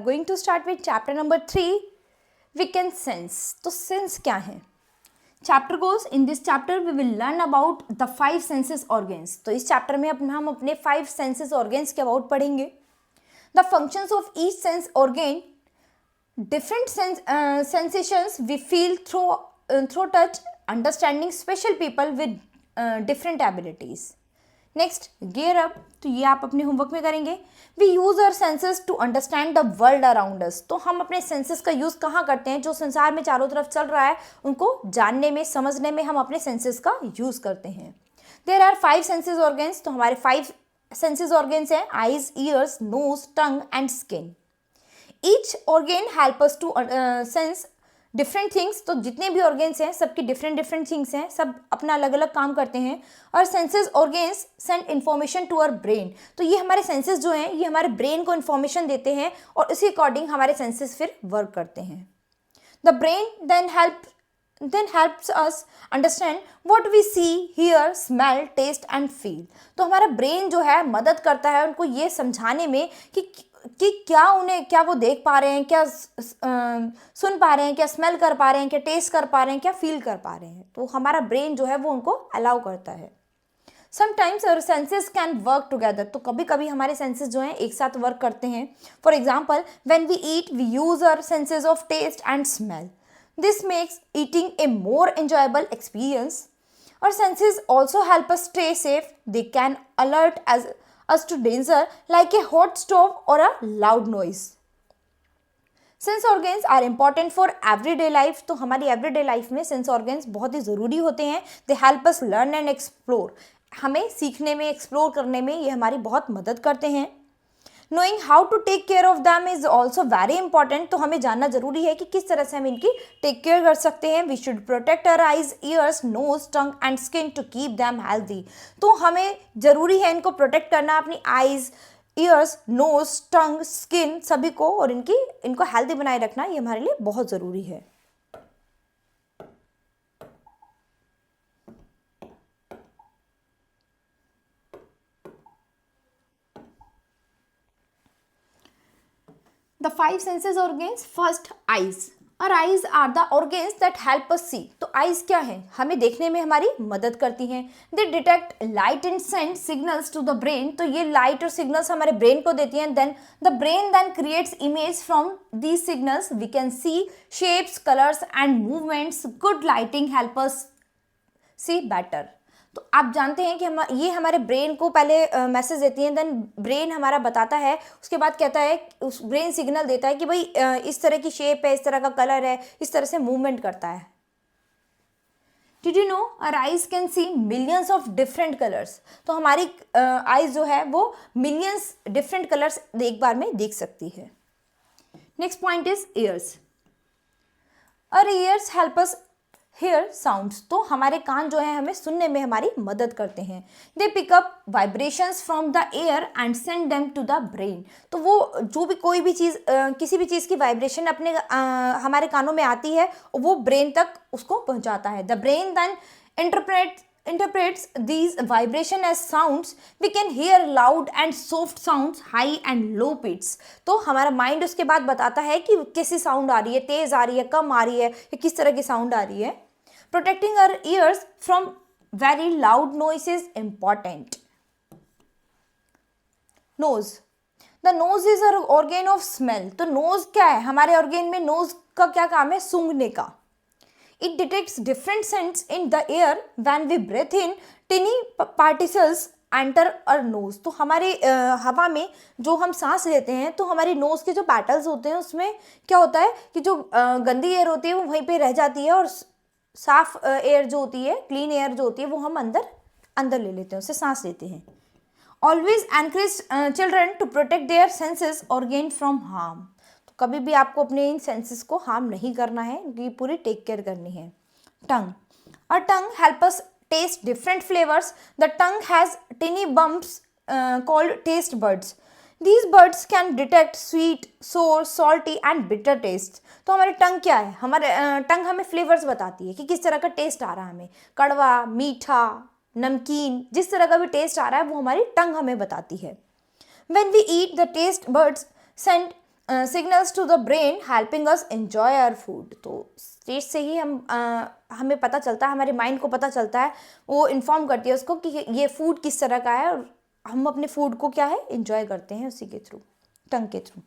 Going to start with chapter number 3 we can sense. तो sense क्या है? Chapter goes in this chapter we will learn about the 5 senses organs. तो इस chapter में हम अपने 5 सेंसेस ऑर्गेन्स के अबाउट पढ़ेंगे। The functions of each sense organ, different sensations we feel through touch, understanding special people with different abilities. Next, gear up। तो ये आप अपने होमवर्क में करेंगे। We use our senses to understand the world around us। तो हम अपने senses का यूज़ कहाँ करते हैं? जो संसार में चारों तरफ चल रहा है उनको जानने में, समझने में हम अपने सेंसेस का यूज़ करते हैं। There are 5 senses organs। तो हमारे 5 सेंसेस ऑर्गेन्स हैं, eyes, ears, nose, tongue and skin. Each organ help us to sense different things. तो जितने भी ऑर्गेन्स हैं सबकी डिफरेंट थिंग्स हैं, सब अपना अलग अलग काम करते हैं। और senses organs send information to our brain. तो ये हमारे सेंसेस जो हैं ये हमारे ब्रेन को इन्फॉर्मेशन देते हैं और इसी अकॉर्डिंग हमारे सेंसेस फिर वर्क करते हैं। The brain then helps us understand what we see, hear, smell, taste and feel। तो हमारा ब्रेन जो है मदद करता है उनको ये समझाने में कि क्या वो देख पा रहे हैं, क्या सुन पा रहे हैं, क्या स्मेल कर पा रहे हैं, क्या टेस्ट कर पा रहे हैं, क्या फील कर पा रहे हैं। तो हमारा ब्रेन जो है वो उनको अलाउ करता है। Sometimes our senses can work together. तो कभी कभी हमारे सेंसेस जो हैं एक साथ वर्क करते हैं। For example, when we eat we use our senses of taste and smell. This makes eating a more enjoyable experience. Our senses also help us stay safe. They can alert us to danger like a hot stove or a loud noise. Sense organs are important for everyday life। तो हमारी everyday life में sense organs बहुत ही ज़रूरी होते हैं। They help us learn and explore। हमें सीखने में, explore करने में ये हमारी बहुत मदद करते हैं। Knowing how to take care of them is also very important। तो हमें जानना जरूरी है कि किस तरह से हम इनकी टेक केयर कर सकते हैं। We should protect our eyes, ears, nose, tongue and skin to keep them healthy। तो हमें जरूरी है इनको प्रोटेक्ट करना, अपनी आईज, ईयर्स, नोज, टंग, स्किन सभी को, और इनको हेल्दी बनाए रखना ये हमारे लिए बहुत ज़रूरी है। The 5 senses organs। First, eyes। Our eyes are the organs that help us see। तो eyes क्या है? हमें देखने में हमारी मदद करती हैं। They detect light and send signals to the brain। तो ये लाइट और सिग्नल्स हमारे ब्रेन को देती हैं। Then the brain then creates image from these signals। We can see shapes, colors and movements। Good lighting help us see better। तो आप जानते हैं कि ये हमारे ब्रेन को पहले मैसेज देती हैं, देन ब्रेन हमारा बताता है, उसके बाद कहता है, उस ब्रेन सिग्नल देता है कि भाई इस तरह की शेप है, इस तरह का कलर है, इस तरह से मूवमेंट करता है। Did you know our eyes can see millions of different colours. तो हमारी आइज जो है वो मिलियंस डिफरेंट कलर्स एक बार में देख सकती है। Next point is ears. Our ears help us hear sounds. तो हमारे कान जो है हमें सुनने में हमारी मदद करते हैं। They pick up vibrations from the air and send them to the brain. तो वो जो भी कोई भी चीज़, किसी भी चीज़ की वाइब्रेशन अपने हमारे कानों में आती है वो ब्रेन तक उसको पहुंचाता है। The brain then interprets these vibration as sounds। We can hear loud and soft sounds, high and low pitch। तो हमारा माइंड उसके बाद बताता है कि कैसी साउंड आ रही है, तेज आ रही है, कम आ रही है, या किस तरह की साउंड आ रही है। Protecting our ears from very loud noise is important। Nose। The nose is our organ of smell। तो nose क्या है? हमारे ऑर्गेन में nose का क्या काम है? सूंघने का। It detects different scents in the air when we breathe in, tiny particles enter our nose। तो हमारे हवा में जो हम सांस लेते हैं तो हमारी नोज के जो पैटल्स होते हैं उसमें क्या होता है कि जो गंदी एयर होती है वो वहीं पे रह जाती है, और साफ एयर जो होती है, क्लीन एयर जो होती है वो हम अंदर ले लेते हैं, उससे सांस लेते हैं। Always encourage children to protect their senses organ from harm. तो कभी भी आपको अपने इन सेंसेस को हार्म नहीं करना है, ये पूरी टेक केयर करनी है। Tongue. A tongue help us taste different flavours. The tongue has tiny bumps called taste birds. These birds can detect sweet, sour, salty and bitter taste। तो हमारे टंग क्या है? हमारे टंग हमें फ्लेवर्स बताती है कि किस तरह का टेस्ट आ रहा है हमें, कड़वा, मीठा, नमकीन, जिस तरह का भी टेस्ट आ रहा है वो हमारी टंग हमें बताती है। When we eat, the taste buds send signals to the brain helping us enjoy our food. तो टेस्ट से ही हमें पता चलता है, हमारे माइंड को पता चलता है, वो इन्फॉर्म करती है उसको कि ये फूड किस तरह का है, और हम अपने फूड को क्या है एंजॉय करते हैं उसी के थ्रू, टंग के through.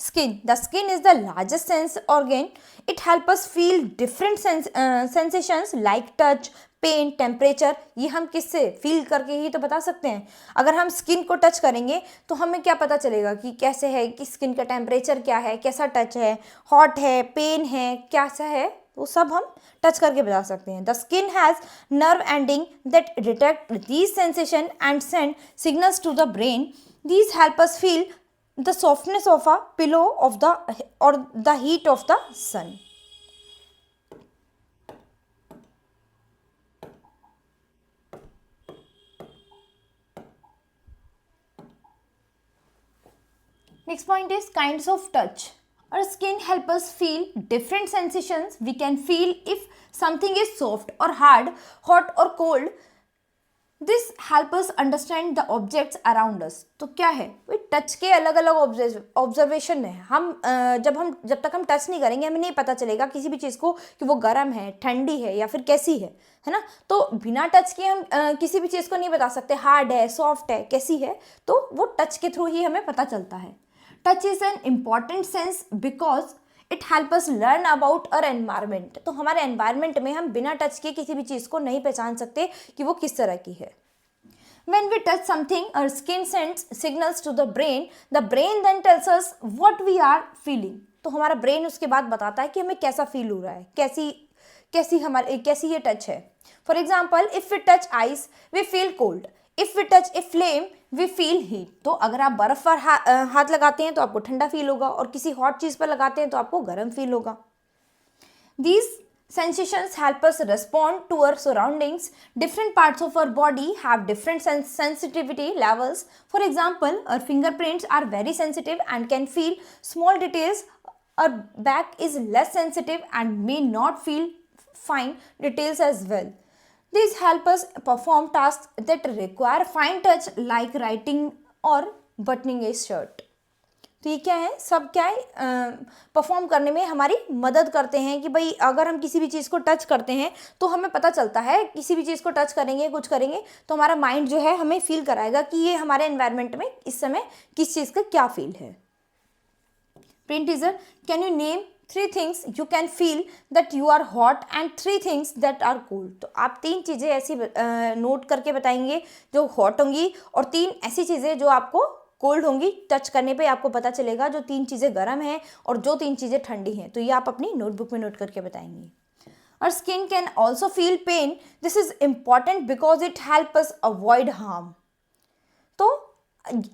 Skin. The skin is the largest sense organ. It helps us feel different sensations like touch, pain, temperature. ये हम किससे फील करके ही तो बता सकते हैं। अगर हम स्किन को टच करेंगे तो हमें क्या पता चलेगा कि कैसे है, कि स्किन का टेम्परेचर क्या है, कैसा टच है, हॉट है, पेन है, कैसा है, वो सब हम टच करके बता सकते हैं। The skin has nerve ending that detect these sensation and send signals to the brain. These help us feel the softness of a pillow of the or the heat of the sun. Next point is kinds of touch. Our skin help us feel different sensations. We can feel if something is soft or hard, hot or cold. This help us understand the objects around us. तो क्या है, touch के अलग अलग observation है। जब तक हम टच नहीं करेंगे हमें नहीं पता चलेगा किसी भी चीज़ को कि वो गर्म है, ठंडी है या फिर कैसी है ना। तो बिना टच के हम किसी भी चीज़ को नहीं बता सकते, हार्ड है, सॉफ्ट है, कैसी है, तो वो टच के थ्रू ही हमें पता चलता है। Touch is an important sense because it help us learn about our environment. तो हमारे एनवायरमेंट में हम बिना टच के किसी भी चीज़ को नहीं पहचान सकते कि वो किस तरह की है। When we touch something, our skin sends signals to the brain. The brain then tells us what we are feeling. तो हमारा ब्रेन उसके बाद बताता है कि हमें कैसा फील हो रहा है, कैसी ये टच है। For example, if we touch ice we feel cold, if we touch a flame we feel heat. तो अगर आप बर्फ पर हाथ लगाते हैं तो आपको ठंडा फील होगा, और किसी हॉट चीज़ पर लगाते हैं तो आपको गर्म फील होगा। These sensations help us respond to our surroundings. Different parts of our body have different sensitivity levels. For example, our fingerprints are very sensitive and can feel small details. Our back is less sensitive and may not feel fine details as well. These help us perform tasks that require fine touch like writing or buttoning a shirt. तो ये क्या है, सब क्या है perform करने में हमारी मदद करते हैं कि भाई अगर हम किसी भी चीज़ को टच करते हैं तो हमें पता चलता है, किसी भी चीज़ को टच करेंगे, कुछ करेंगे तो हमारा माइंड जो है हमें फील कराएगा कि ये हमारे एनवायरनमेंट में इस समय किस चीज़ का क्या फील है। Print teaser, can you name 3 things you can feel that you are hot and 3 things that are cold। तो आप 3 चीज़ें ऐसी नोट करके बताएंगे जो हॉट होंगी, और 3 ऐसी चीज़ें जो आपको कोल्ड होंगी। टच करने पे आपको पता चलेगा जो 3 चीज़ें गर्म हैं और जो 3 चीज़ें ठंडी हैं। तो ये आप अपनी नोटबुक में नोट करके बताएंगे। और skin can also feel pain. This is important because it help us avoid harm. तो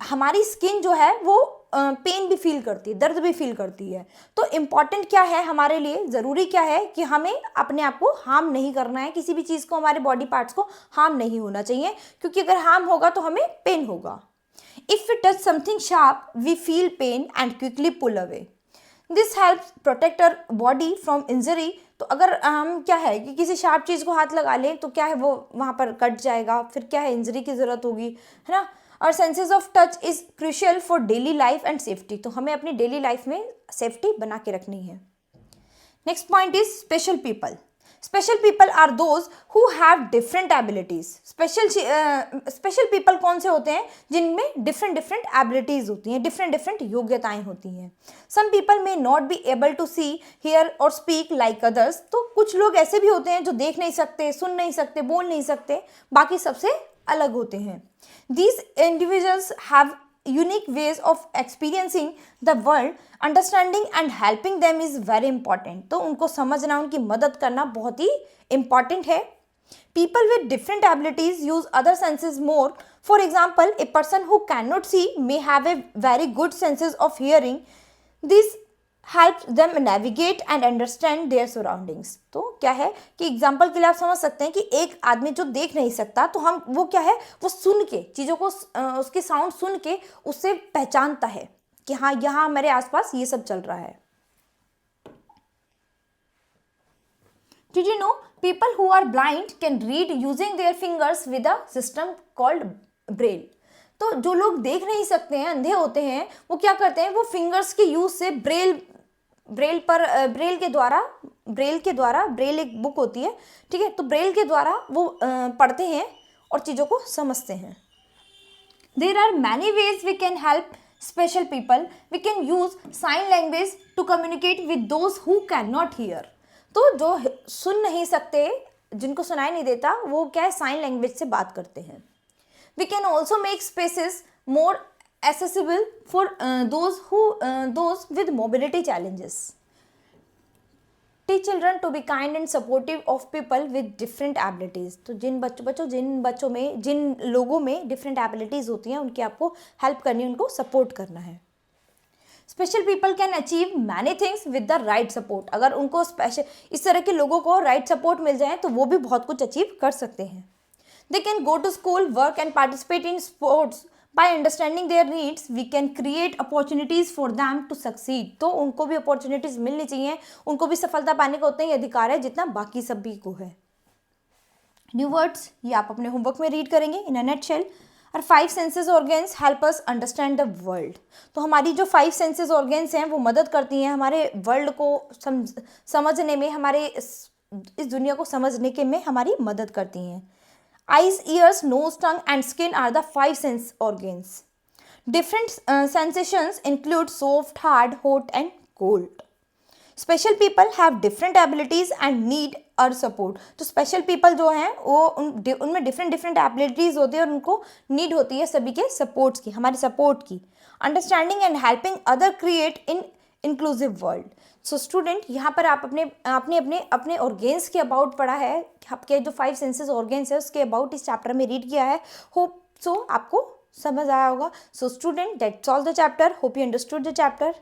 हमारी स्किन जो है वो पेन भी फील करती है, दर्द भी फील करती है। तो इम्पॉर्टेंट क्या है हमारे लिए, ज़रूरी क्या है कि हमें अपने आप को हार्म नहीं करना है, किसी भी चीज़ को, हमारे बॉडी पार्ट्स को हार्म नहीं होना चाहिए, क्योंकि अगर हार्म होगा तो हमें पेन होगा। If we touch something sharp, we feel pain and quickly pull away. This helps protect our body from injury. तो अगर हम क्या है कि किसी शार्प चीज़ को हाथ लगा लें तो क्या है वो वहाँ पर कट जाएगा, फिर क्या है इंजरी की ज़रूरत होगी, है ना। और senses of touch is crucial for daily life and safety. तो हमें अपनी डेली लाइफ में सेफ्टी बना के रखनी है। Next point is special people. Special people are those who have different abilities. Special people कौन से होते हैं, जिनमें डिफरेंट एबिलिटीज होती हैं, डिफरेंट योग्यताएं होती हैं। Some people may not be able to see, hear और स्पीक लाइक अदर्स। तो कुछ लोग ऐसे भी होते हैं जो देख नहीं सकते, सुन नहीं सकते, बोल नहीं सकते, बाकी सबसे अलग होते हैं। These individuals have unique ways of experiencing the world. Understanding and helping them is very important. तो उनको समझना, उनकी मदद करना बहुत ही important है। People with different abilities use other senses more. For example, a person who cannot see may have a very good senses of hearing. This help them navigate and understand their surroundings. तो क्या है कि example के लिए आप समझ सकते हैं कि एक आदमी जो देख नहीं सकता, तो हम वो क्या है, वो सुन के चीज़ों को, उसके साउंड सुन के उससे पहचानता है कि हाँ यहाँ मेरे आसपास ये सब चल रहा है। Did you know people who are blind can read using their fingers with a system called Braille. तो जो लोग देख नहीं सकते हैं, अंधे होते हैं, वो क्या करते हैं, वो फिंगर्स के यूज से ब्रेल के द्वारा ब्रेल एक बुक होती है, ठीक है, तो ब्रेल के द्वारा वो पढ़ते हैं और चीज़ों को समझते हैं। There are many ways we can help special people. We can use sign language to communicate with those who can not hear. तो जो सुन नहीं सकते, जिनको सुनाई नहीं देता, वो क्या है, साइन लैंग्वेज से बात करते हैं। We can also make spaces more accessible for those with mobility challenges. Teach children to be kind and supportive of people with different abilities. तो जिन लोगों में different abilities होती हैं, उनकी आपको help करनी है, उनको support करना है। Special people can achieve many things with the right support. अगर उनको इस तरह के लोगों को right support मिल जाए तो वो भी बहुत कुछ achieve कर सकते हैं। They can go to school, work and participate in sports. By understanding their needs, we can create opportunities for them to succeed. तो उनको भी opportunities मिलनी चाहिए, उनको भी सफलता पाने का उतना ही अधिकार है जितना बाकी सभी को है। न्यू वर्ड्स ये आप अपने होमवर्क में रीड करेंगे। इन अ नटशेल, और 5 senses organs help us understand the world. तो हमारी जो 5 सेंसेस ऑर्गेन्स हैं वो मदद करती हैं हमारे वर्ल्ड को समझने में, हमारे इस दुनिया को समझने के में हमारी मदद करती हैं। Eyes, ears, nose, tongue and skin are the 5 sense organs. Different sensations include soft, hard, hot and cold. Special people have different abilities and need our support. तो special people जो हैं वो उनमें different abilities होती है और उनको need होती है सभी के supports की, हमारे support की। Understanding and helping other create in inclusive world. So student, यहाँ पर आप अपने ऑर्गेन्स के अबाउट पढ़ा है, आपके जो 5 सेंसेस ऑर्गेन्स है उसके अबाउट इस चैप्टर में रीड किया है। होप सो आपको समझ आया होगा। So student, that's all the chapter. Hope you understood the chapter.